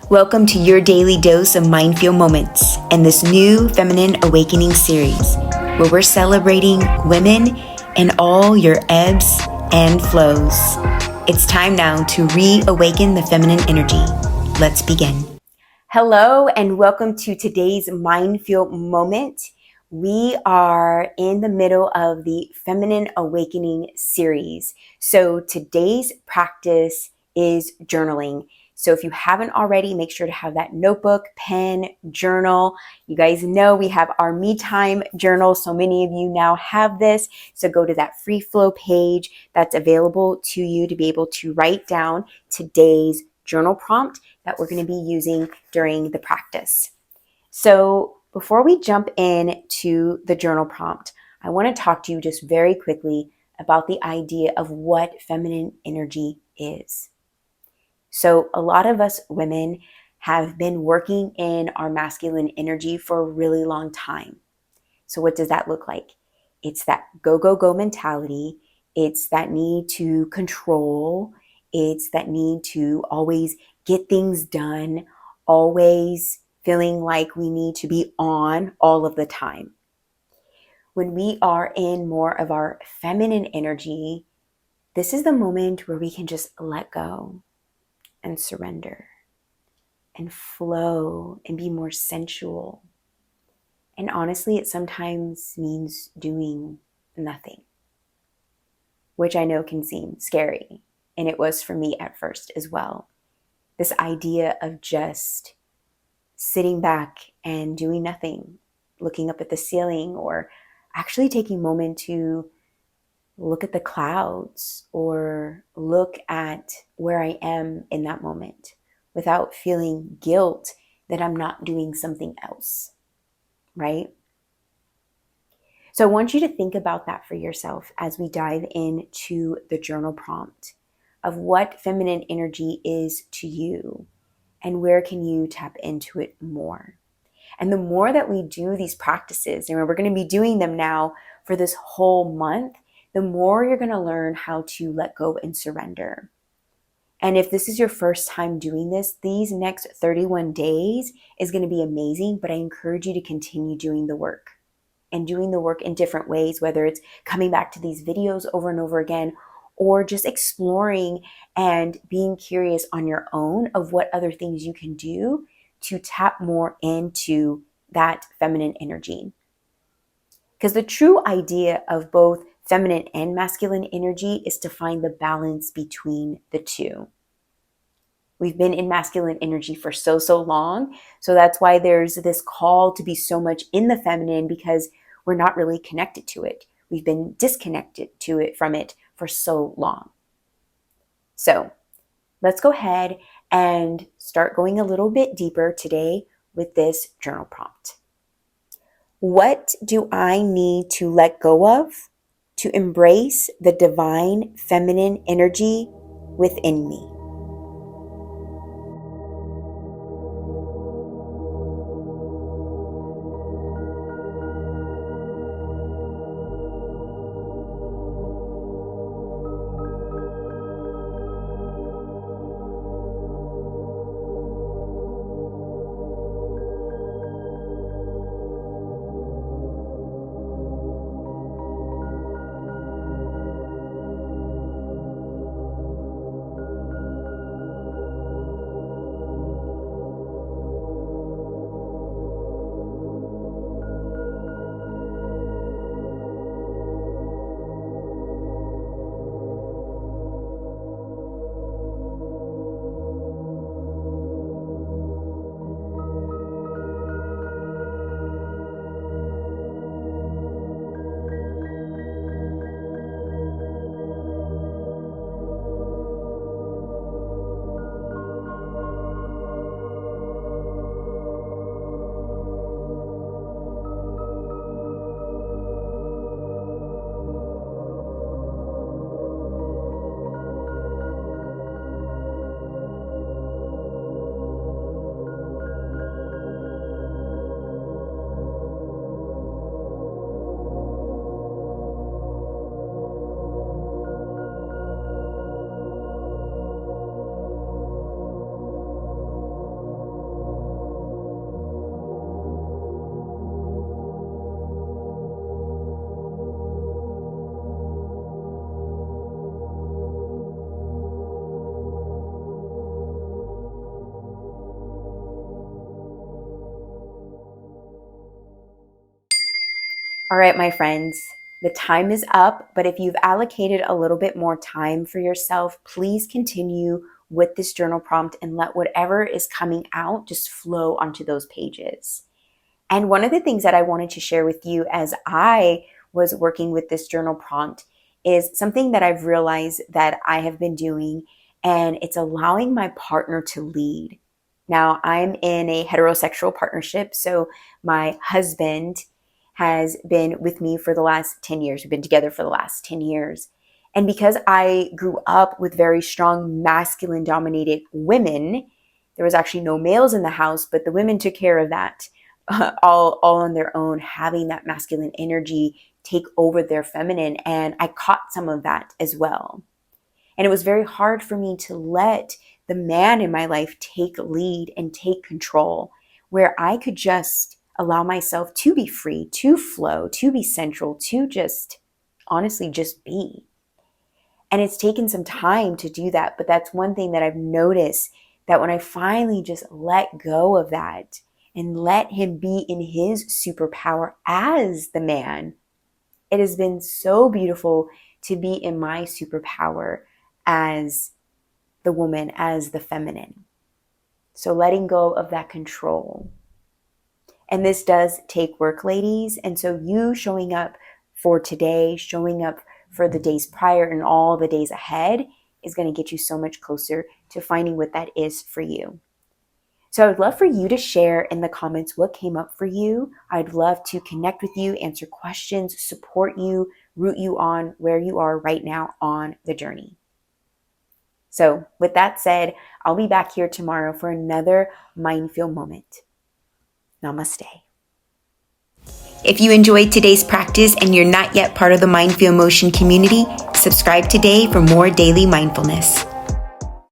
Welcome to your daily dose of MindFuel moments and this new Feminine Awakening series, where we're celebrating women and all your ebbs and flows. It's time now to reawaken the feminine energy. Let's begin. Hello, and welcome to today's MindFuel moment. We are in the middle of the Feminine Awakening series. So today's practice is journaling. So if you haven't already, make sure to have that notebook, pen, journal. You guys know we have our Me Time journal. So many of you now have this. So go to that free flow page that's available to you to be able to write down today's journal prompt that we're going to be using during the practice. So before we jump into the journal prompt, I want to talk to you just very quickly about the idea of what feminine energy is. So a lot of us women have been working in our masculine energy for a really long time. So what does that look like? It's that go, go, go mentality. It's that need to control. It's that need to always get things done, always feeling like we need to be on all of the time. When we are in more of our feminine energy, this is the moment where we can just let go and surrender and flow and be more sensual. And honestly, it sometimes means doing nothing, which I know can seem scary. And it was for me at first as well. This idea of just sitting back and doing nothing, looking up at the ceiling, or actually taking a moment to look at the clouds or look at where I am in that moment without feeling guilt that I'm not doing something else, right? So I want you to think about that for yourself as we dive into the journal prompt of what feminine energy is to you and where can you tap into it more. And the more that we do these practices, and we're going to be doing them now for this whole month, the more you're going to learn how to let go and surrender. And if this is your first time doing this, these next 31 days is going to be amazing, but I encourage you to continue doing the work and doing the work in different ways, whether it's coming back to these videos over and over again, or just exploring and being curious on your own of what other things you can do to tap more into that feminine energy. Because the true idea of both feminine and masculine energy is to find the balance between the two. We've been in masculine energy for so long. So that's why there's this call to be so much in the feminine, because we're not really connected to it. We've been disconnected from it for so long. So let's go ahead and start going a little bit deeper today with this journal prompt. What do I need to let go of to embrace the divine feminine energy within me? All right, my friends, the time is up, but if you've allocated a little bit more time for yourself, please continue with this journal prompt and let whatever is coming out just flow onto those pages. And one of the things that I wanted to share with you as I was working with this journal prompt is something that I've realized that I have been doing, and it's allowing my partner to lead. Now, I'm in a heterosexual partnership, so my husband has been with me for the last 10 years. We've been together for the last 10 years. And because I grew up with very strong masculine dominated women, there was actually no males in the house, but the women took care of that all on their own, having that masculine energy take over their feminine. And I caught some of that as well. And it was very hard for me to let the man in my life take lead and take control, where I could just allow myself to be free, to flow, to be central, to just honestly just be. And it's taken some time to do that. But that's one thing that I've noticed, that when I finally just let go of that and let him be in his superpower as the man, it has been so beautiful to be in my superpower as the woman, as the feminine. So letting go of that control. And this does take work, ladies. And so you showing up for today, showing up for the days prior and all the days ahead is going to get you so much closer to finding what that is for you. So I would love for you to share in the comments what came up for you. I'd love to connect with you, answer questions, support you, root you on where you are right now on the journey. So with that said, I'll be back here tomorrow for another MindFuel moment. Namaste. If you enjoyed today's practice and you're not yet part of the MindFuel Motion community, subscribe today for more daily mindfulness.